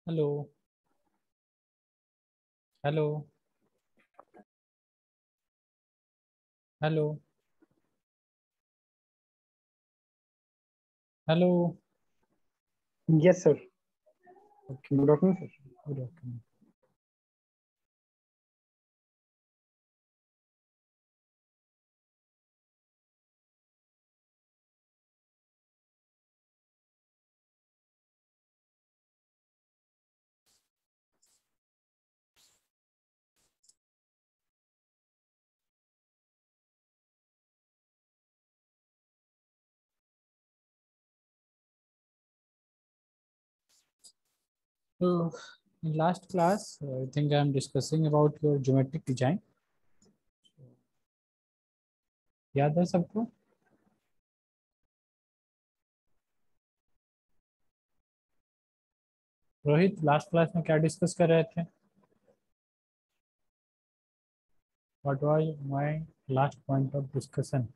Hello. Hello. Hello. Hello. Yes sir. Okay. Good afternoon sir. Good afternoon. So, in last class, I think I am discussing about your geometric design. याद है सबको? Rohit, last class में क्या discuss कर रहे थे? What was my last point of discussion?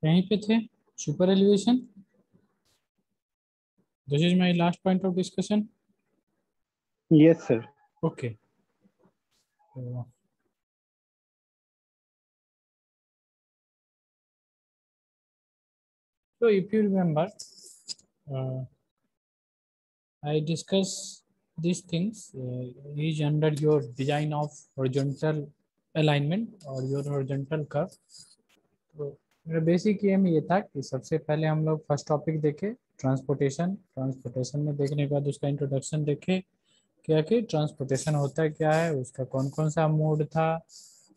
यहीं पे थे। Super elevation. This is my last point of discussion. Yes sir. Okay. So if you remember, uh, I discuss these things is under your design of horizontal alignment or your horizontal curve. तो मेरा basic M ये था कि सबसे पहले हम लोग first topic देखे ट्रांसपोर्टेशन। ट्रांसपोर्टेशन में देखने के बाद उसका इंट्रोडक्शन देखे, क्या कि ट्रांसपोर्टेशन होता है क्या है, उसका कौन कौन सा मोड था।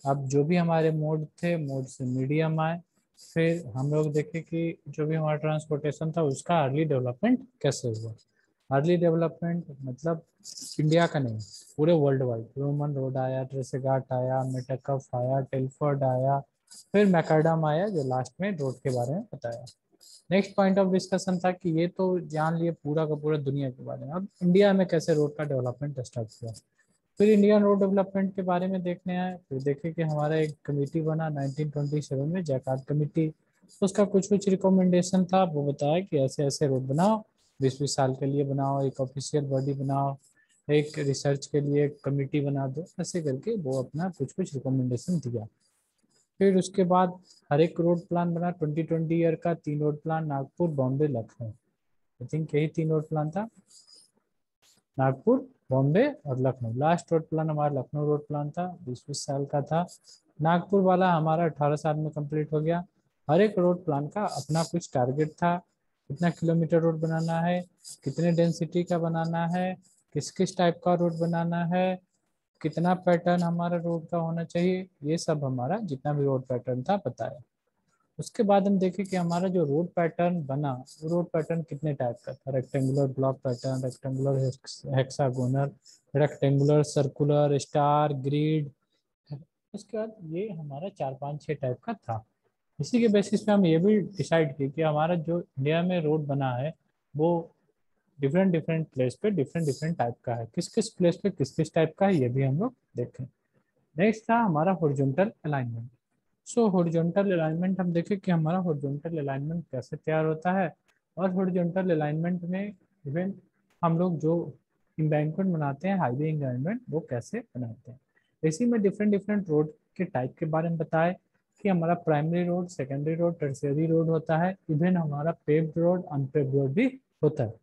अब जो भी हमारे मोड थे, मोड से मीडियम आए। फिर हम लोग देखे कि जो भी हमारा ट्रांसपोर्टेशन था उसका अर्ली डेवलपमेंट कैसे हुआ। अर्ली डेवलपमेंट मतलब इंडिया का नहीं, पूरे वर्ल्ड वाइड। रोमन रोड आया, ट्रेसेगाट आया, मेटकफ आया, टेलफोर्ड आया, फिर मैकरडम आया जो लास्ट में रोड के बारे में बताया। नेक्स्ट पॉइंट ऑफ डिस्कशन था कि ये तो जान लिए पूरा का पूरा दुनिया के बारे में, अब इंडिया में कैसे रोड का डेवलपमेंट स्टार्ट हुआ। फिर इंडियन रोड डेवलपमेंट के बारे में देखने आए, फिर देखे कि हमारा एक कमेटी बना 1927 में, जैकार्ड कमेटी। उसका कुछ कुछ रिकमेंडेशन था, वो बताया कि ऐसे ऐसे रोड बनाओ, 20-20 साल के लिए बनाओ, एक ऑफिशियल बॉडी बनाओ, एक रिसर्च के लिए एक कमेटी बना दो, ऐसे करके वो अपना कुछ कुछ रिकमेंडेशन दिया। फिर उसके बाद हर एक रोड प्लान बना 2020 ईयर का, 3 road plan, Nagpur, Bombay, Lucknow. I think यही 3 रोड प्लान था, नागपुर, बॉम्बे और लखनऊ। लास्ट रोड प्लान हमारा लखनऊ रोड प्लान था, 20-20 साल का था। नागपुर वाला हमारा 18 साल में कंप्लीट हो गया। हर एक रोड प्लान का अपना कुछ टारगेट था, कितना किलोमीटर रोड बनाना है, कितने डेंसिटी का बनाना है, किस किस टाइप का रोड बनाना है, कितना पैटर्न हमारा रोड का होना चाहिए, ये सब हमारा जितना भी रोड पैटर्न था बताया। उसके बाद हम देखें कि हमारा जो रोड पैटर्न बना, वो रोड पैटर्न कितने टाइप का था। Rectangular block pattern, rectangular hexagonal, rectangular circular, star, grid. उसके बाद ये हमारा 4-5-6 टाइप का था। इसी के बेसिस पे हम ये भी डिसाइड किए कि हमारा जो इंडिया में रोड बना है वो डिफरेंट डिफरेंट प्लेस पे डिफरेंट डिफरेंट टाइप का है, किस किस प्लेस पे किस किस टाइप का है, ये भी हम लोग देखें। नेक्स्ट था हमारा हॉरिजॉन्टल अलाइनमेंट। सो हॉरिजॉन्टल अलाइनमेंट हम देखें कि हमारा हॉरिजॉन्टल अलाइनमेंट कैसे तैयार होता है। और हॉरिजॉन्टल अलाइनमेंट में इवन हम लोग जो एम्बैंकमेंट बनाते हैं, हाईवे एम्बैंकमेंट, वो कैसे बनाते हैं। इसी में डिफरेंट डिफरेंट रोड के टाइप के बारे में बताए कि हमारा primary road, secondary road, tertiary road होता है, इवन हमारा पेव्ड रोड, अनपेव्ड रोड भी होता है।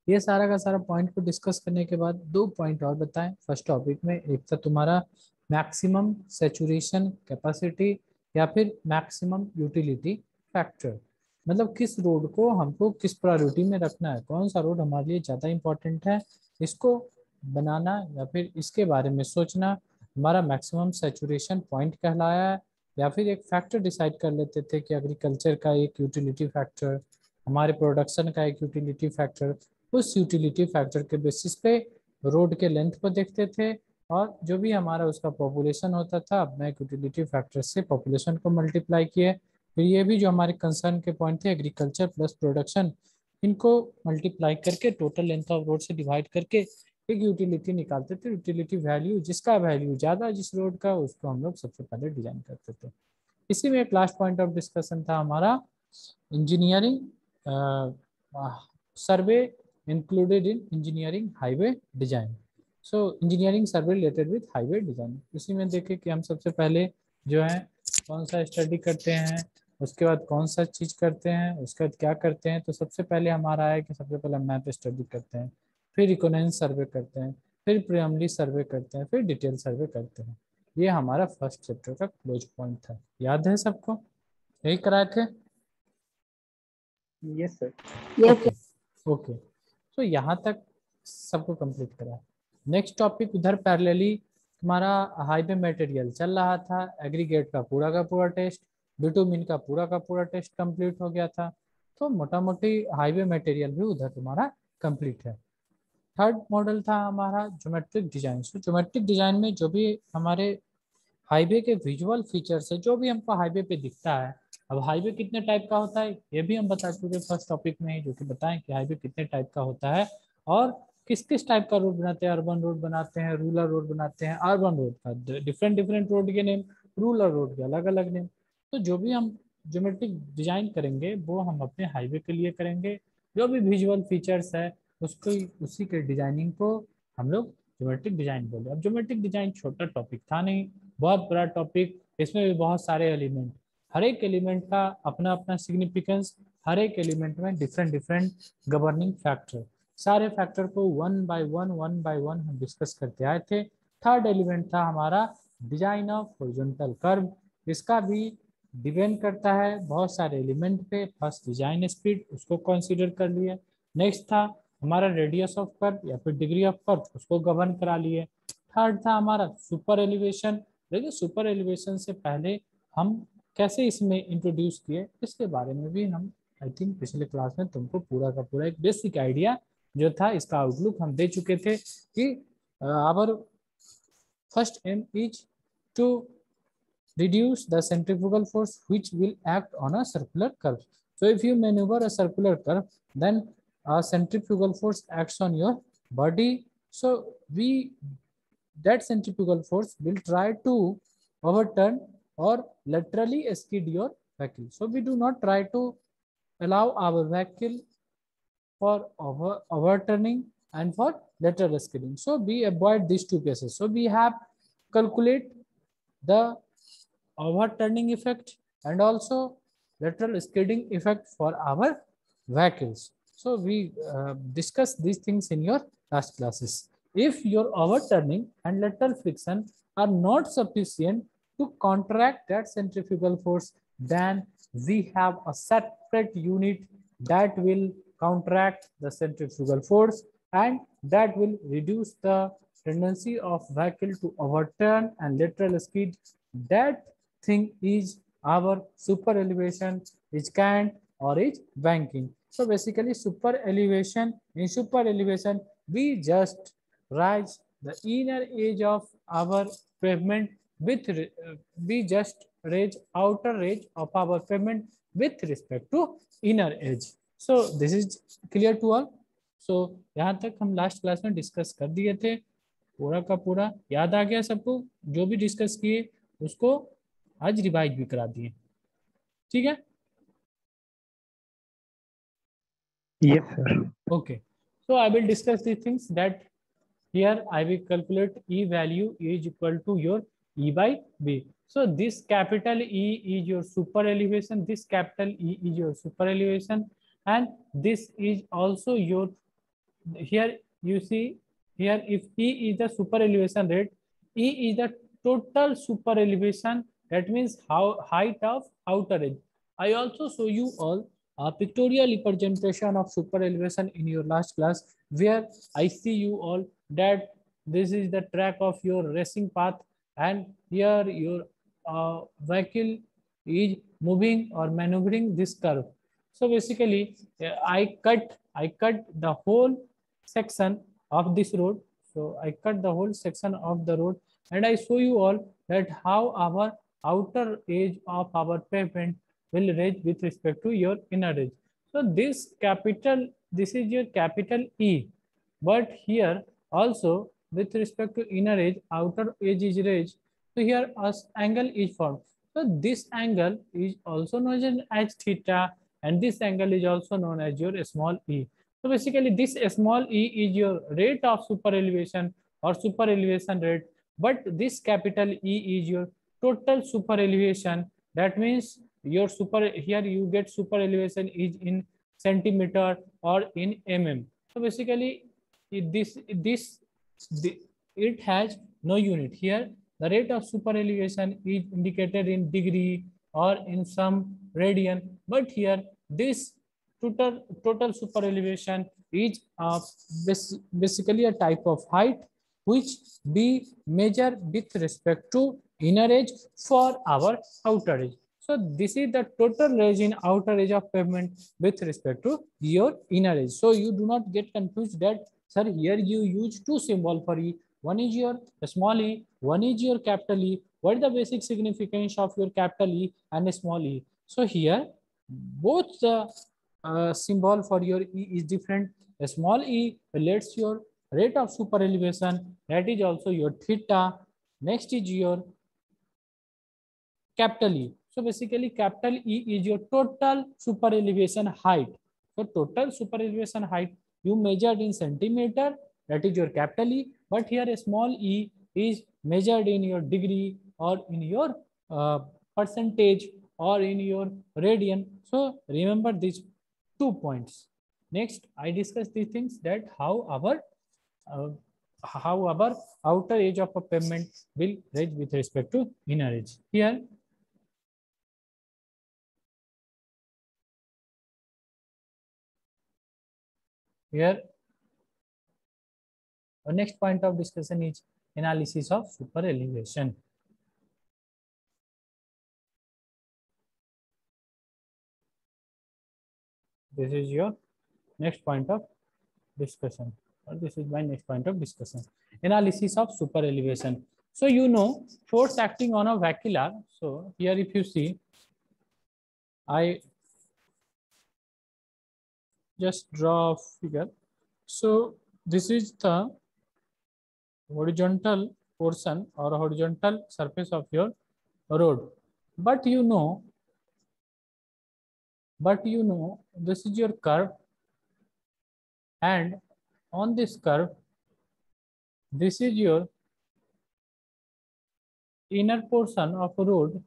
ये सारा का सारा पॉइंट को डिस्कस करने के बाद 2 पॉइंट और बताएं फर्स्ट टॉपिक में। एक था तुम्हारा मैक्सिमम सेचुरेशन कैपेसिटी या फिर मैक्सिमम यूटिलिटी फैक्टर, मतलब किस रोड को हमको किस प्रायोरिटी में रखना है, कौन सा रोड हमारे लिए ज़्यादा इंपॉर्टेंट है, इसको बनाना या फिर इसके बारे में सोचना हमारा मैक्सिमम सेचुरेशन पॉइंट कहलाया है। या फिर एक फैक्टर डिसाइड कर लेते थे कि एग्रीकल्चर का एक यूटिलिटी फैक्टर, हमारे प्रोडक्शन का एक यूटिलिटी फैक्टर, उस यूटिलिटी फैक्टर के बेसिस पे रोड के लेंथ को देखते थे और जो भी हमारा उसका पॉपुलेशन होता था अपना एक यूटिलिटी फैक्टर से पॉपुलेशन को मल्टीप्लाई किए। फिर ये भी जो हमारे कंसर्न के पॉइंट थे एग्रीकल्चर प्लस प्रोडक्शन, इनको मल्टीप्लाई करके टोटल लेंथ ऑफ रोड से डिवाइड करके एक यूटिलिटी निकालते थे। यूटिलिटी वैल्यू, जिसका वैल्यू ज़्यादा जिस रोड का, उसको हम लोग सबसे पहले डिजाइन करते थे। इसी में एक लास्ट पॉइंट ऑफ डिस्कशन था हमारा engineering survey included in engineering highway design. So engineering survey related with highway design. इसी में देखें कि हम सबसे पहले जो है कौन सा स्टडी करते हैं, उसके बाद कौन सा चीज़ करते हैं, उसके बाद क्या करते हैं। तो सबसे पहले हमारा है कि सबसे पहले मैप स्टडी करते हैं, फिर इकोनॉमिक सर्वे करते हैं, फिर प्राइमरी सर्वे करते हैं, फिर डिटेल सर्वे करते हैं। ये हमारा फर्स्ट चैप्टर का क्लोज पॉइंट था। याद है सबको? यही कराए थे? Yes sir. Okay okay. तो यहाँ तक सबको कंप्लीट करा। नेक्स्ट टॉपिक उधर पैरेलली हमारा हाईवे मटेरियल चल रहा था, एग्रीगेट का पूरा टेस्ट, बिटुमिन का पूरा टेस्ट कंप्लीट हो गया था। तो मोटा मोटी हाईवे मटेरियल भी उधर तुम्हारा कंप्लीट है। थर्ड मॉडल था हमारा ज्योमेट्रिक डिजाइन। सो ज्योमेट्रिक डिजाइन में जो भी हमारे हाईवे के विजुअल फीचर्स है, जो भी हमको हाईवे पे दिखता है। अब हाईवे कितने टाइप का होता है ये भी हम बता चुके फर्स्ट टॉपिक में ही, जो कि बताएं कि हाईवे कितने टाइप का होता है और किस किस टाइप का रोड बनाते हैं। अर्बन रोड बनाते हैं, रूरल रोड बनाते हैं। अर्बन रोड का डिफरेंट डिफरेंट रोड के नेम, रूरल रोड के अलग अलग नेम। तो जो भी हम ज्योमेट्रिक डिजाइन करेंगे वो हम अपने हाईवे के लिए करेंगे। जो भी विजुअल फीचर्स है उसको, उसी के डिजाइनिंग को हम लोग ज्योमेट्रिक डिजाइन बोले। अब ज्योमेट्रिक डिजाइन छोटा टॉपिक था नहीं, बहुत बड़ा टॉपिक। इसमें भी बहुत सारे एलिमेंट, हर एक एलिमेंट का अपना अपना सिग्निफिकेंस, हर एक एलिमेंट में डिफरेंट डिफरेंट गवर्निंग फैक्टर। सारे फैक्टर को वन बाय वन हम डिस्कस करते आए थे। थर्ड एलिमेंट था हमारा डिजाइन ऑफ हॉरिजॉन्टल कर्व। इसका भी डिपेंड करता है बहुत सारे एलिमेंट पे। फर्स्ट डिजाइन स्पीड, उसको कंसीडर कर लिए। नेक्स्ट था हमारा रेडियस ऑफ कर्व या फिर डिग्री ऑफ कर्व, उसको गवर्न करा लिए। थर्ड था हमारा सुपर एलिवेशन। लेकिन सुपर एलिवेशन से पहले हम कैसे इसमें इंट्रोड्यूस किए, इसके बारे में भी हम आई थिंक पिछले क्लास में तुमको पूरा का पूरा एक बेसिक आइडिया जो था, इसका आउटलुक हम दे चुके थे कि our first aim is to reduce the centrifugal force which will act on a circular curve. So if you maneuver a circular curve, then a centrifugal force acts on your body. So that centrifugal force will try to overturn or laterally skid your vehicle. So we do not try to allow our vehicle for overturning and for lateral skidding. So we avoid these two cases. So we have calculate the overturning effect and also lateral skidding effect for our vehicles. So we discussed these things in your last classes. If your overturning and lateral friction are not sufficient to counteract that centrifugal force, then we have a separate unit that will counteract the centrifugal force and that will reduce the tendency of vehicle to overturn and lateral skid. That thing is our super elevation, is cant or is banking. So basically super elevation, in super elevation we just rise the inner edge of our pavement with we just raise outer edge of our pavement with respect to inner edge. So this is clear to all. So यहाँ तक हम last class में discuss कर दिए थे, पूरा का पूरा याद आ गया सबको। जो भी डिस्कस किए उसको आज रिवाइज भी करा दिए, ठीक है? Yes sir. Okay, so I will discuss these things that here I will calculate E value is equal to your E by B. So this capital E is your super elevation, this capital E is your super elevation, and this is also your, here you see here if E is the super elevation rate, E is the total super elevation, that means how height of outer edge. I also show you all a pictorial representation of super elevation in your last class, where I see you all that this is the track of your racing path and here your vehicle is moving or maneuvering this curve. So basically, I cut the whole section of this road. So I cut the whole section of the road, and I show you all that how our outer edge of our pavement will raise with respect to your inner edge. So this is your capital E, but here also with respect to inner edge, outer edge is raised. So here as angle is formed. So this angle is also known as theta, and this angle is also known as your small e. So basically this small e is your rate of super elevation or super elevation rate, but this capital E is your total super elevation. That means your super, here you get super elevation is in centimeter or in mm. So basically it has no unit. Here the rate of super elevation is indicated in degree or in some radian, but here this total super elevation is basically a type of height which be measured with respect to inner edge for our outer edge. So this is the total range in outer edge of pavement with respect to your inner edge. So you do not get confused that, sir, here you use two symbol for E. One is your small e, one is your capital E. What is the basic significance of your capital E and small e? So here both the symbol for your E is different. A small e relates your rate of super elevation, that is also your theta. Next is your capital E. So basically capital E is your total super elevation height. So total super elevation height you measured in centimeter, that is your capital E, but here a small e is measured in your degree or in your percentage or in your radian. So remember these 2 points. Next, I discuss these things that uh, how our outer edge of a pavement will range with respect to inner edge. Here, our next point of discussion is analysis of super elevation. This is your next point of discussion, or this is my next point of discussion. Analysis of super elevation. So you know force acting on a vehicle are. So here if you see, I just draw a figure. So this is the horizontal portion or horizontal surface of your road. But you know this is your curve, and on this curve this is your inner portion of road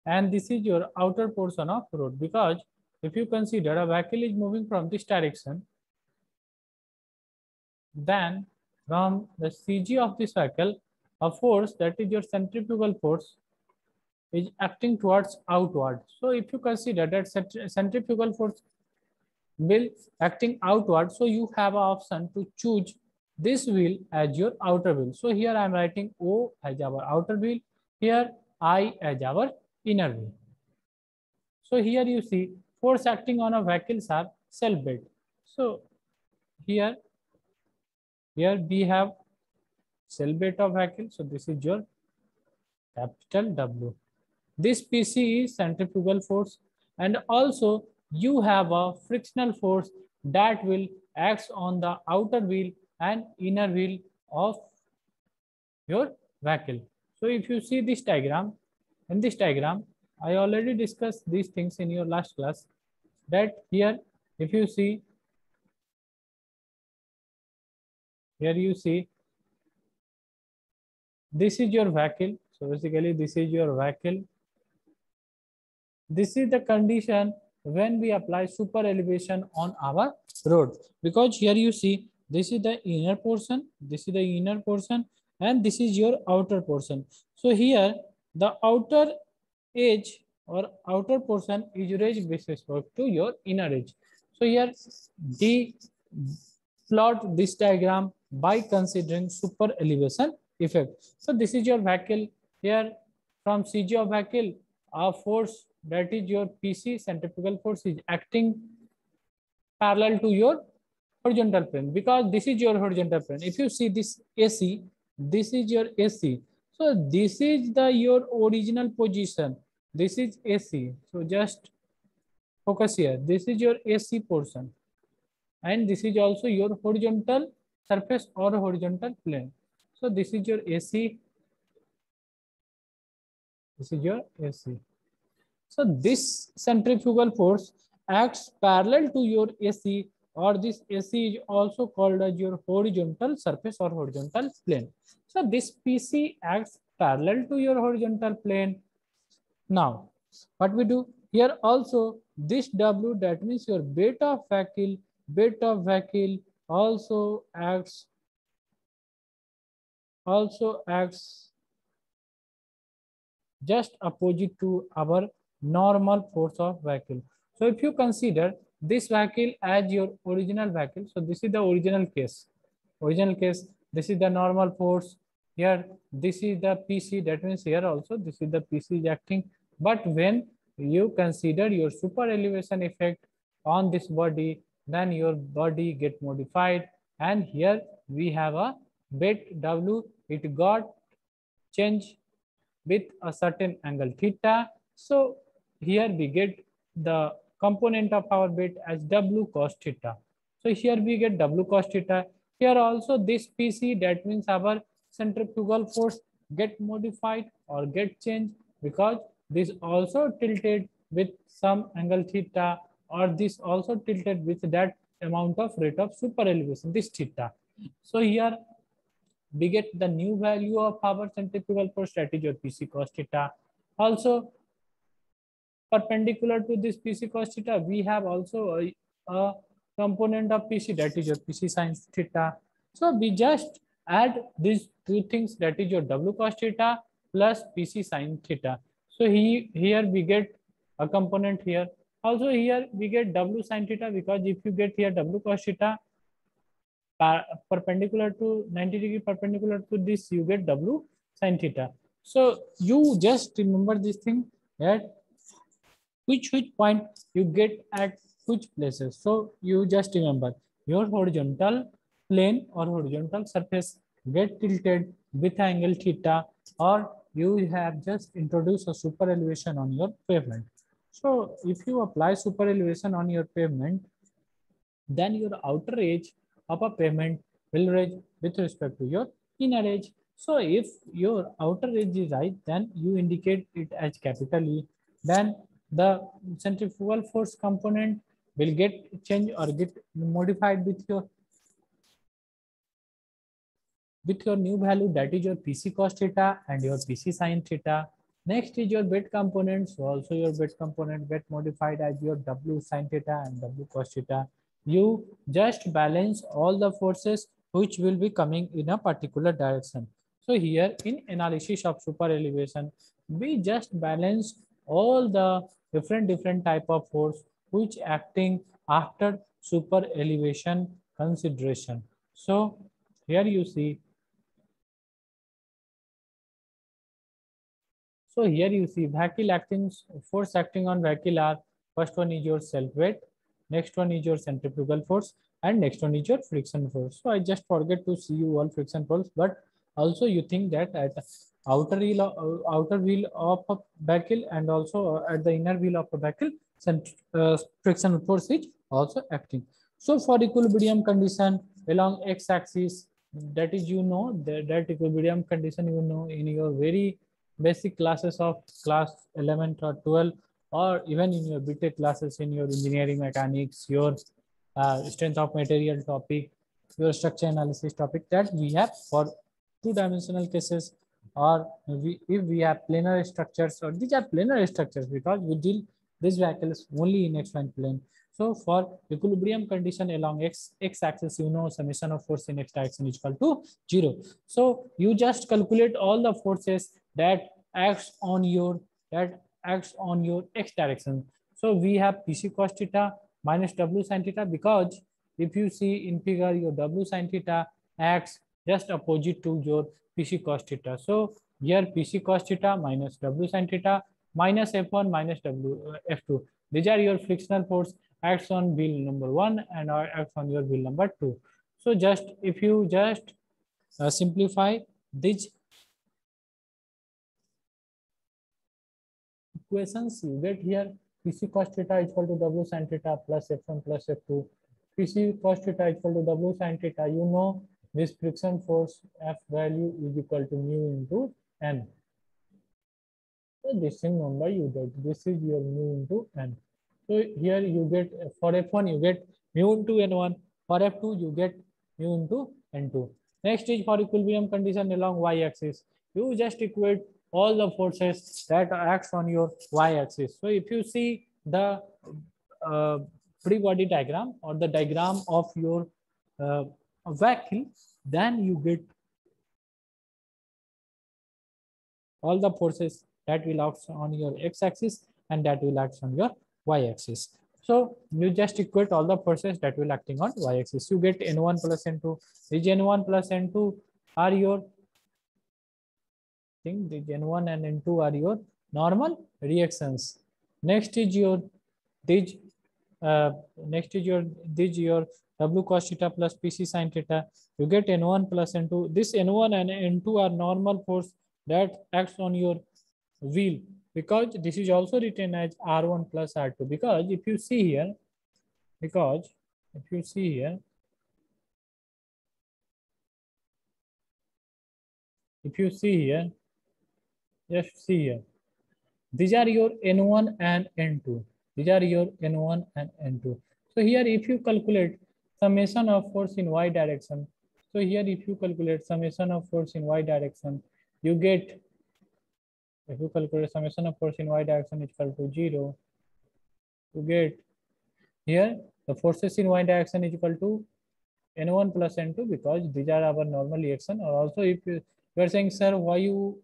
and this is your outer portion of road. Because if you consider a vehicle is moving from this direction, then from the CG of this vehicle, a force, that is your centrifugal force, is acting towards outward. So if you consider that centrifugal force will acting outward, so you have an option to choose this wheel as your outer wheel. So here I am writing O as our outer wheel, here I as our inner wheel. So here you see force acting on a vehicles are cell-based. So here we have cell weight of vehicle. So this is your capital W. This PC is centrifugal force, and also you have a frictional force that will act on the outer wheel and inner wheel of your vehicle. So if you see this diagram, in this diagram, I already discussed these things in your last class, that here if you see, here you see this is your vehicle. So basically this is your vehicle. This is the condition when we apply super elevation on our road, because here you see this is the inner portion, this is the inner portion, and this is your outer portion. So here the outer edge or outer portion is raised with respect to your inner edge. So here the plot this diagram by considering super elevation effect. So this is your vehicle. Here from CG of vehicle, a force that is your PC centrifugal force is acting parallel to your horizontal plane, because this is your horizontal plane. If you see this AC, this is your AC. So this is the your original position. This is AC. So just focus here. This is your AC portion, and this is also your horizontal surface or horizontal plane. So this is your AC. This is your AC. So this centrifugal force acts parallel to your AC, or this AC is also called as your horizontal surface or horizontal plane. So this PC acts parallel to your horizontal plane. Now, what we do here also, this W, that means your beta of vehicle also acts just opposite to our normal force of vehicle. So if you consider this vehicle as your original vehicle, so this is the original case. This is the normal force. Here, this is the PC, that means here also, this is the PC is acting. But when you consider your super elevation effect on this body, then your body get modified. And here we have a bit W, it got changed with a certain angle theta. So here we get the component of our bit as W cos theta. So here we get W cos theta. Here also this PC, that means our centrifugal force get modified or get changed, because this also tilted with some angle theta, or this also tilted with that amount of rate of super elevation, this theta. So here we get the new value of our centrifugal force, that is your PC cos theta. Also, perpendicular to this PC cos theta, we have also a component of PC, that is your PC sin theta. So we just add these two things, that is your W cos theta plus PC sin theta. So here we get a component here. Also here we get W sin theta, because if you get here W cos theta, perpendicular to 90-degree perpendicular to this, you get W sin theta. So you just remember this thing, that which point you get at which places. So you just remember your horizontal plane or horizontal surface get tilted with angle theta, or you have just introduced a super elevation on your pavement. So if you apply super elevation on your pavement, then your outer edge of a pavement will raise with respect to your inner edge. So if your outer edge is right, then you indicate it as capital E. Then the centrifugal force component will get changed or get modified with your new value, that is your PC cos theta and your PC sin theta. Next is your bed component. So also your bed component get modified as your W sin theta and W cos theta. You just balance all the forces which will be coming in a particular direction. So here in analysis of super elevation, we just balance all the different type of force which acting after super elevation consideration. So here you see. So here you see vehicle acting, force acting on vehicle are, first one is your self weight, next one is your centrifugal force, and next one is your friction force. So I just forget to see you all friction force, but also you think that at outer wheel of a vehicle and also at the inner wheel of a vehicle, friction force is also acting. So for equilibrium condition along x-axis, that is that equilibrium condition in your very basic classes of class 11 or 12, or even in your BTech classes in your engineering mechanics, your strength of material topic, your structure analysis topic, that we have for two-dimensional cases, or if we have planar structures, or these are planar structures because we deal these vehicles only in x-y plane. So for equilibrium condition along x-axis, summation of force in x direction is equal to 0. So you just calculate all the forces that acts on your x direction. So we have PC cos theta minus W sin theta, because if you see in figure, your W sin theta acts just opposite to your PC cos theta. So Here PC cos theta minus W sin theta minus F1 minus F2. These are your frictional force acts on wheel number 1 and acts on your wheel number 2. So just if you just simplify these equations, you get here PC cos theta is equal to W sin theta plus F1 plus F2. PC cos theta is equal to W sin theta. You know this friction force F value is equal to mu into N. So this thing number you get. This is your mu into N. So here you get for F1 you get mu into N1. For F2 you get mu into N2. Next is for equilibrium condition along y-axis. You just equate all the forces that acts on your y-axis. So if you see the free body diagram or the diagram of your vehicle, then you get all the forces that will act on your x-axis and that will act on your y-axis. So you just equate all the forces that will acting on y-axis. You get N1 plus N2. These N1 plus N2 are your thing. These N1 and N2 are your normal reactions. Next is your these your W cos theta plus PC sin theta. You get N1 plus N2. This N1 and N2 are normal force that acts on your wheel, because this is also written as R1 plus R2. Because if you see here, just see here, these are your N1 and N2. These are your N1 and N2. So here if you calculate summation of force in y direction, so here if you calculate summation of force in y direction, you get, if you calculate summation of force in y direction is equal to 0, you get here the forces in y direction is equal to N1 plus N2, because these are our normal reaction. Or also if you are saying, sir, why you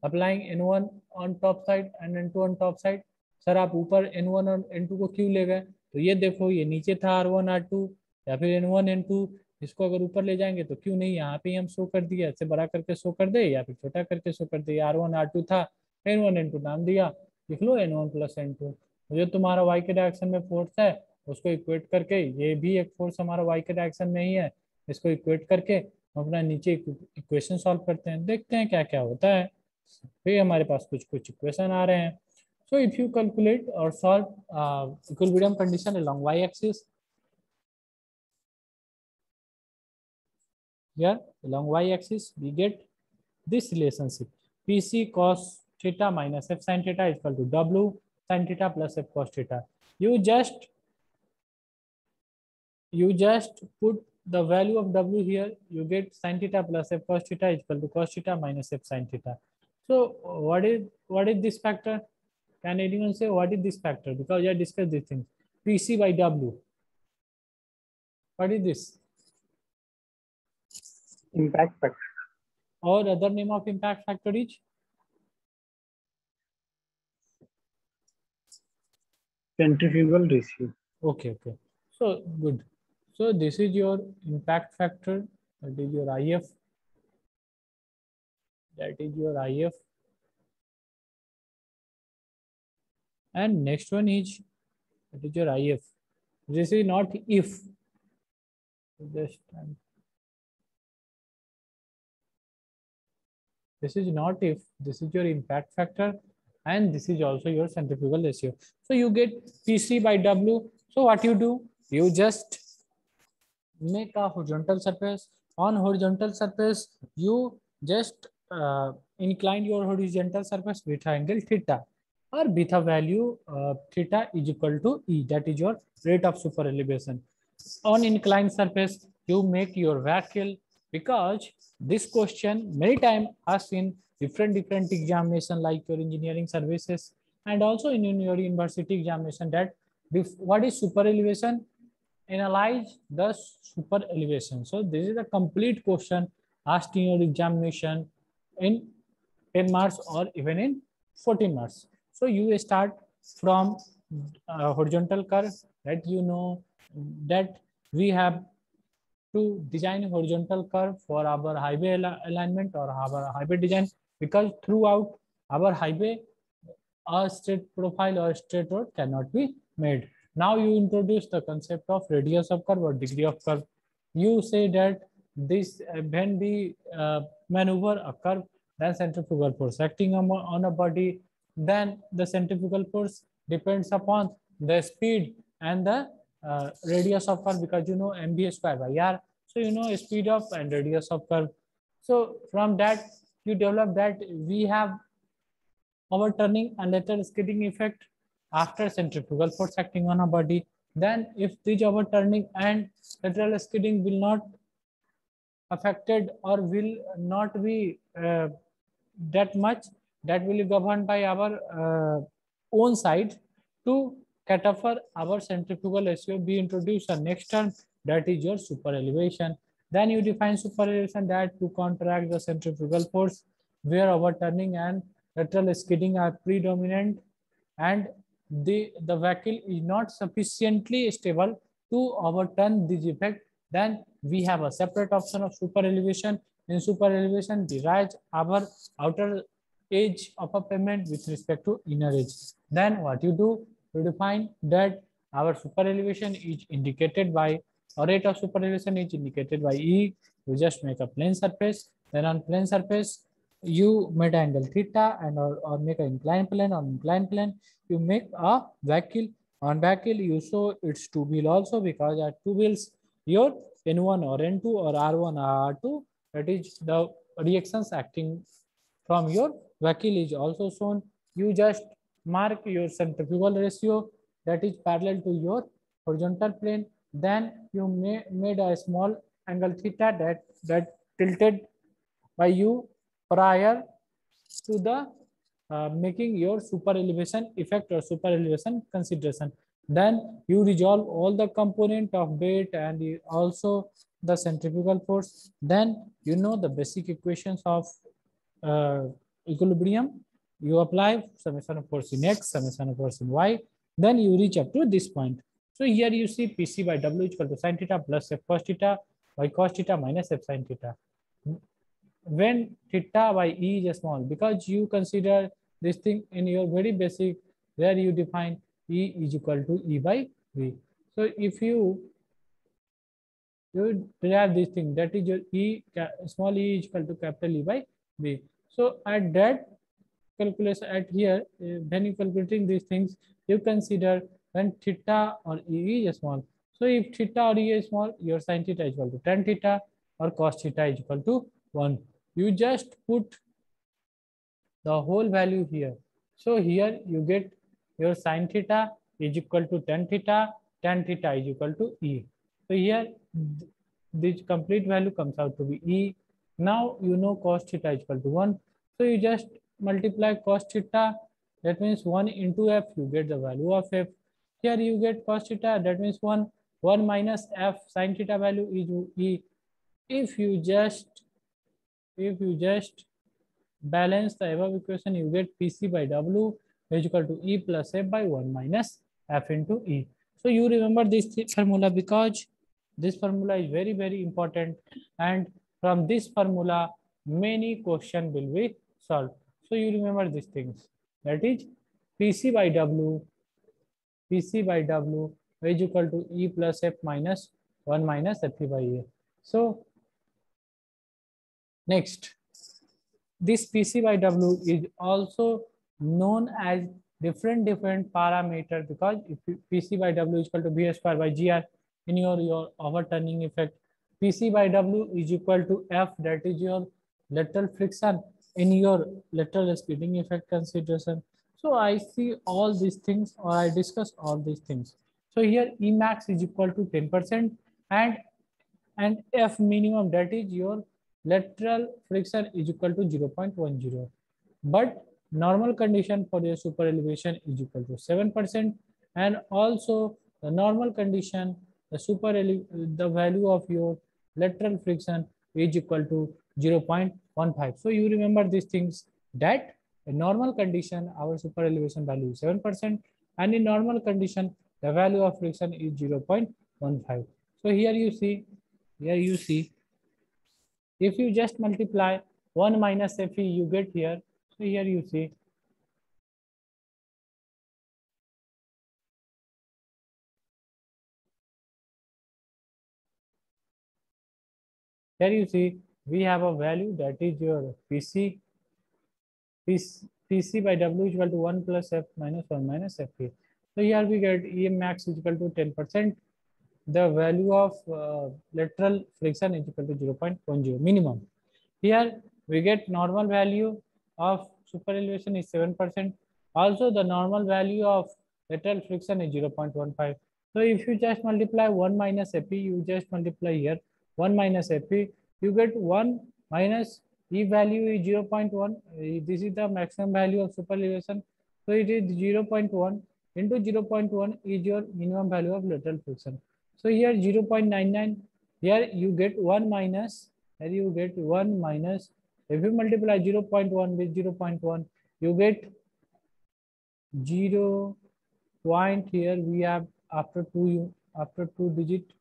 applying N1 on top side and N2 on top side, sir आप ऊपर N1 और N2 को क्यों ले गए? तो ये देखो, ये नीचे था R1 R2 या फिर N1 N2, इसको अगर ऊपर ले जाएंगे तो क्यों नहीं, यहाँ पे हम शो कर दिया, इससे बड़ा करके शो कर दे या फिर छोटा करके शो कर दे। R1 R2 था, N1 N2 नाम दिया, लिख लो N1 प्लस N2। जो तुम्हारा y के डायरेक्शन में फोर्स है उसको इक्वेट करके, ये भी एक फोर्स हमारा y के डायरेक्शन में ही है, इसको इक्वेट करके हम अपना नीचे इक्वेशन सॉल्व करते हैं, देखते हैं क्या क्या होता है। फिर हमारे पास कुछ कुछ इक्वेशन आ रहे हैं। सो इफ यू कैलकुलेट और solve equilibrium condition along y axis, here along y axis we get this relationship, PC cos theta minus f sin theta is equal to W sin theta plus f cos theta. You just put the value of W here, you get sin theta plus f cos theta is equal to cos theta minus f sin theta. So what is this factor? Can anyone say what is this factor? Because I discussed these things. PC by W. What is this? Impact factor. Or other name of impact factor is? Centrifugal ratio. Okay. So good. So this is your impact factor. That is your IF. And next one is, that is your IF. This is not if. This is not if. This is your impact factor, and this is also your centrifugal ratio. So you get PC by W. So what you do? You just make a horizontal surface. On horizontal surface, you just incline your horizontal surface with angle theta, or with a value theta is equal to E. That is your rate of super elevation. On inclined surface, you make your vehicle, because this question many times asked in different examination like your engineering services and also in your university examination, that what is super elevation, analyze the super elevation. So this is a complete question asked in your examination in 10 marks or even in 14 marks. So you start from horizontal curve, that you know that we have to design a horizontal curve for our highway alignment or our highway design. because throughout our highway, a straight profile or straight road cannot be made. Now you introduce the concept of radius of curve or degree of curve. You say that this when we maneuver a curve, then centrifugal force acting on a body, then the centrifugal force depends upon the speed and the radius of curve, because you know mv square by r. So you know speed of and radius of curve. So from that you develop that we have overturning and lateral skidding effect after centrifugal force acting on a body. Then if this overturning and lateral skidding will not affected or will not be that much, that will be governed by our own side. To cater our centrifugal ratio, we introduce a next term, that is your super elevation. Then you define super elevation that to counteract the centrifugal force where overturning and lateral skidding are predominant, and the vehicle is not sufficiently stable to overturn this effect, then we have a separate option of super elevation. In super elevation, derives our outer edge of a pavement with respect to inner edge. Then what you do, you define that our super elevation is indicated by, or rate of super elevation is indicated by E. You just make a plane surface. Then on plane surface, you made angle theta, and or make an inclined plane. On inclined plane, you make a vehicle. On vehicle, you show its two wheel also, because at two wheels, your N1 or N2 or R1 or R2, that is the reactions acting from your vehicle is also shown. You just mark your centrifugal ratio that is parallel to your horizontal plane. Then you made a small angle theta that tilted by you prior to the making your super elevation effect or super elevation consideration. Then you resolve all the component of weight and also the centrifugal force. Then you know the basic equations of uh, equilibrium. You apply summation of force in x, summation of force in y. Then you reach up to this point. So here you see PC by W is equal to sin theta plus f cos theta by cos theta minus f sin theta. When theta by E is small, because you consider this thing in your very basic, where you define E is equal to E by V. So if you derive this thing, that is your E, small e is equal to capital E by V. So at that calculation at here, when you calculating these things, you consider when theta or E is small. So if theta or E is small, your sin theta is equal to tan theta or cos theta is equal to 1. You just put the whole value here. So here you get your sin theta is equal to tan theta is equal to E. So here this complete value comes out to be E. Now you know cos theta is equal to 1. So you just multiply cos theta, that means 1 into f, you get the value of f. Here you get cos theta, that means 1 minus f sin theta value is E. If you just balance the above equation, you get PC by W is equal to E plus F by 1 minus F into E. So you remember this formula, because this formula is very, very important, and from this formula many questions will be solved. So you remember these things, that is PC by W is equal to E plus F minus 1 minus F by A. So next, this PC by W is also known as different parameter, because if PC by W is equal to V square by GR in your overturning effect, PC by W is equal to F, that is your lateral friction in your lateral skidding effect consideration. So I see all these things, or I discuss all these things. So here E max is equal to 10%, and F minimum, that is your lateral friction, is equal to 0.10. But normal condition for your super elevation is equal to 7%, and also the normal condition, the value of your lateral friction is equal to 0.15. So you remember these things, that in normal condition our super elevation value is 7%, and in normal condition the value of friction is 0.15. So here you see, if you just multiply 1 minus Fe you get here. So here you see here you see we have a value that is your PC by W is equal to 1 plus F minus 1 minus Fe. So here we get Em max is equal to 10%. The value of lateral friction is equal to 0.10 minimum. Here we get normal value of super elevation is 7%. Also the normal value of lateral friction is 0.15. So if you just multiply 1 minus Fe, you just multiply here 1 minus Fe, you get 1 minus E value is 0.1. This is the maximum value of super elevation. So it is 0.1 into 0.1 is your minimum value of lateral friction. So here 0.99, here you get 1 minus, here you get 1 minus, if you multiply 0.1 with 0.1, you get 0 point, here we have after two digit.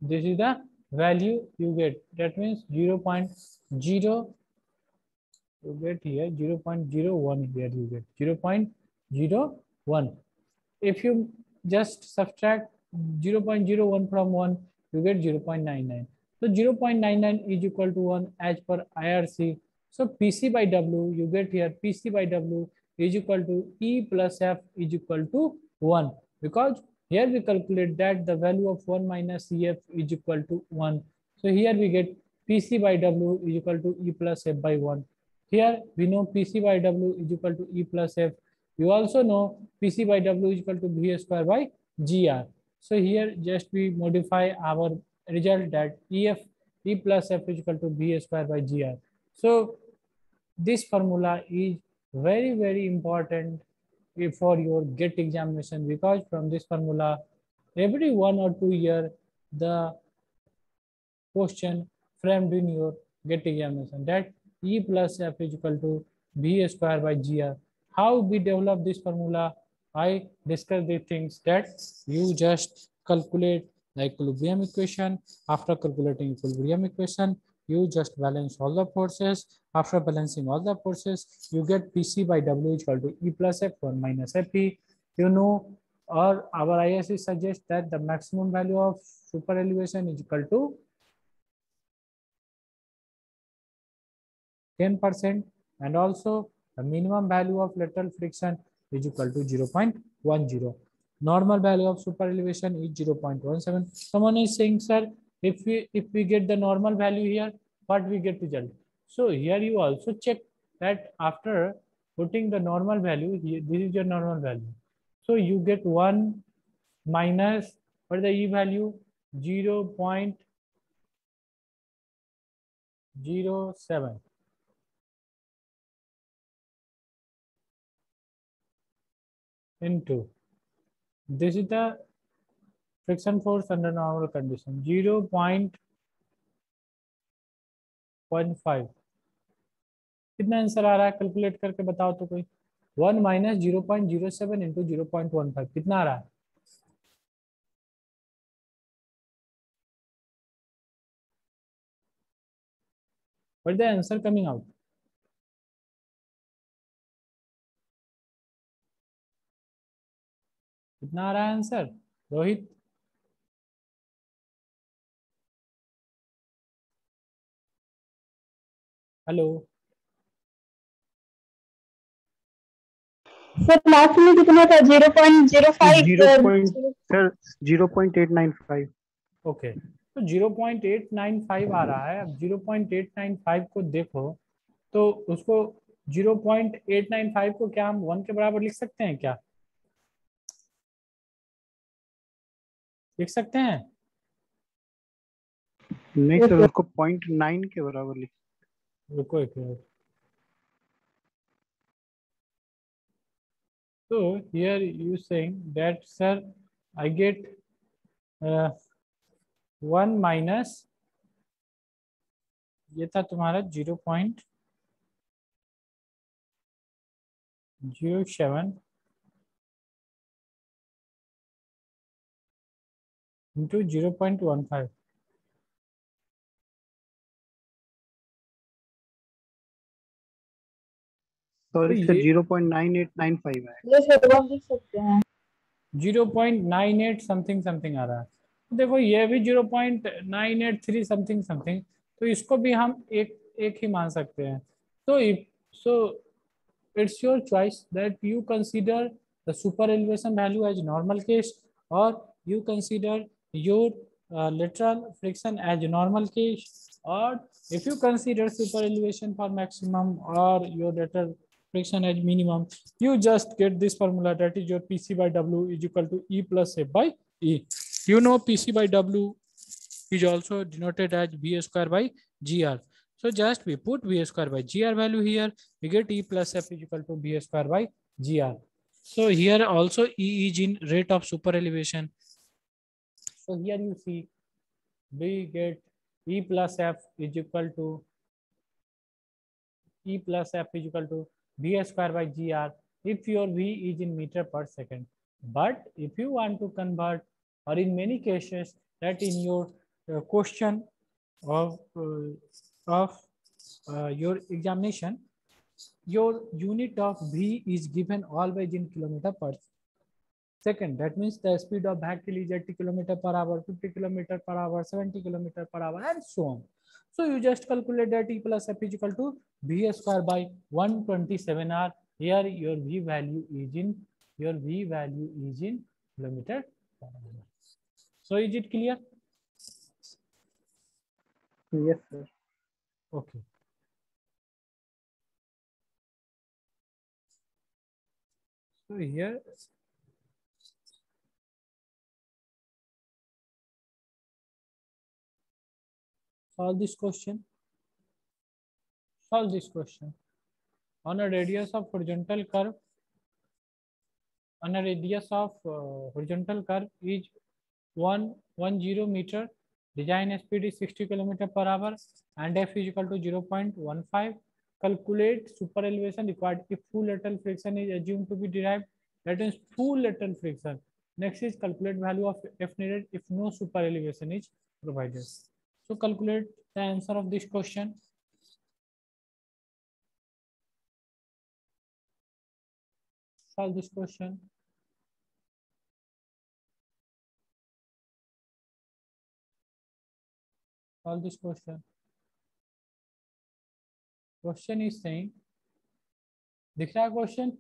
This is the value you get. That means 0.0, you get here 0.01, here you get 0.01. If you just subtract 0.01 from 1, you get 0.99. So 0.99 is equal to 1 as per IRC. So PC by W, you get here PC by W is equal to E plus F is equal to 1. Because here we calculate that the value of 1 minus EF is equal to 1. So here we get PC by W is equal to E plus F by 1. Here we know PC by W is equal to E plus F. You also know PC by W is equal to V square by GR. So here just we modify our result that E plus F is equal to V square by GR. So this formula is very, very important for your GATE examination, because from this formula every 1 or 2 year the question framed in your GATE examination, that E plus F is equal to V square by GR. How we develop this formula? I discuss the things that you just calculate the equilibrium equation. After calculating equilibrium equation, you just balance all the forces. After balancing all the forces, you get PC by W is equal to E plus F 1 minus Fe. You know, or our ISC suggests that the maximum value of super elevation is equal to 10%, and also the minimum value of lateral friction is equal to 0.10. Normal value of super elevation is 0.17. Someone is saying, sir, if we get the normal value here, what we get result? So here you also check that after putting the normal value here, this is your normal value. So you get 1 minus, what is the E value? 0.07. Into, this is the friction force under normal condition, 0.15. कितना answer आ रहा है? Calculate करके बताओ तो कोई। 1 minus 0.07 into 0.15 कितना आ रहा है? What is the answer coming out? कितना आ रहा है answer Rohit? Hello sir last में कितना था? 0.05 सर 0.895. ओके, तो 0.895 आ रहा है। अब 0.895 को देखो तो उसको 0.895 को क्या हम 1 के बराबर लिख सकते हैं क्या? लिख सकते हैं? नहीं सर, उसको 0.9 के बराबर लिख। रुको एक minute. So here you saying that sir I get 1 minus, ये था तुम्हारा 0.07 into 0.15. सॉरी तो सर, ये 0.9895 है। ये सर हम लिख सकते हैं। 0.98 समथिंग समथिंग आ रहा है। तो देखो ये भी 0.983 समथिंग समथिंग, तो इसको भी हम एक एक ही मान सकते हैं। तो सो it's your choice that you consider the super elevation value as normal case, or you consider your lateral friction as normal case, or if you consider super elevation for maximum or your lateral friction as minimum, you just get this formula, that is your PC by W is equal to E plus F by E. You know PC by W is also denoted as V square by GR. So just we put V square by GR value here, we get E plus F is equal to V square by GR. So here also E is in rate of super elevation. So here you see we get E plus F is equal to V square by GR if your V is in meter per second. But if you want to convert, or in many cases that in your question of your examination, your unit of V is given always in kilometer per second. That means the speed of vehicle is 80 kilometer per hour, 50 kilometer per hour, 70 kilometer per hour, and so on. So you just calculate that E plus F is equal to V square by 127 R. Here your V value is in kilometer per hour. So is it clear? Yes sir. Okay. So here solve this question. Solve this question. On a radius of horizontal curve, horizontal curve is 110 meter. Design speed is 60 kilometer per hour, and F is equal to 0.15. Calculate super elevation required if full lateral friction is assumed to be derived. That is full lateral friction. Next is calculate value of F needed if no super elevation is provided. So calculate the answer of this question. Solve this question. Solve this question. Question is saying, दिख रहा है question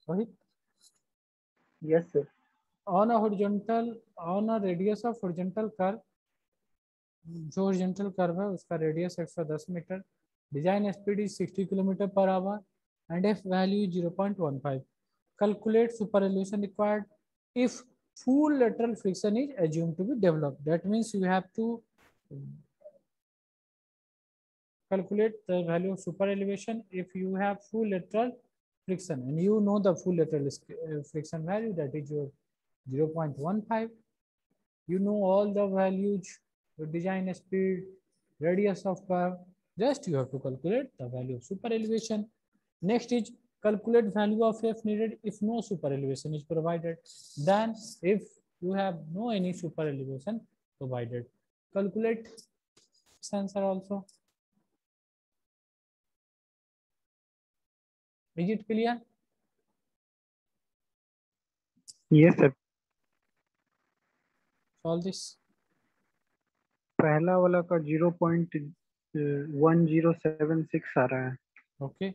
Rohit? Yes sir. On a radius of horizontal curve, जो horizontal curve है उसका radius 110 metre, design speed is 60 kilometre per hour and F value is 0.15. Calculate super elevation required if full lateral friction is assumed to be developed. That means you have to calculate the value of super elevation if you have full lateral friction, and you know the full lateral friction value, that is your 0.15. You know all the values, your design speed, radius of curve. Just you have to calculate the value of super elevation. Next is calculate value of F needed if no super elevation is provided. Then if you have no any super elevation provided, calculate this answer also. Is it clear? Yes sir. Solve this. पहला वाला का 0.1076 आ रहा है। Okay.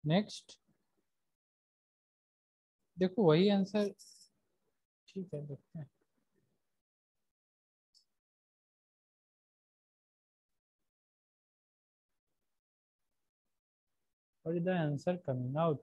Next देखो वही answer, ठीक है देखते हैं। What is the answer coming out?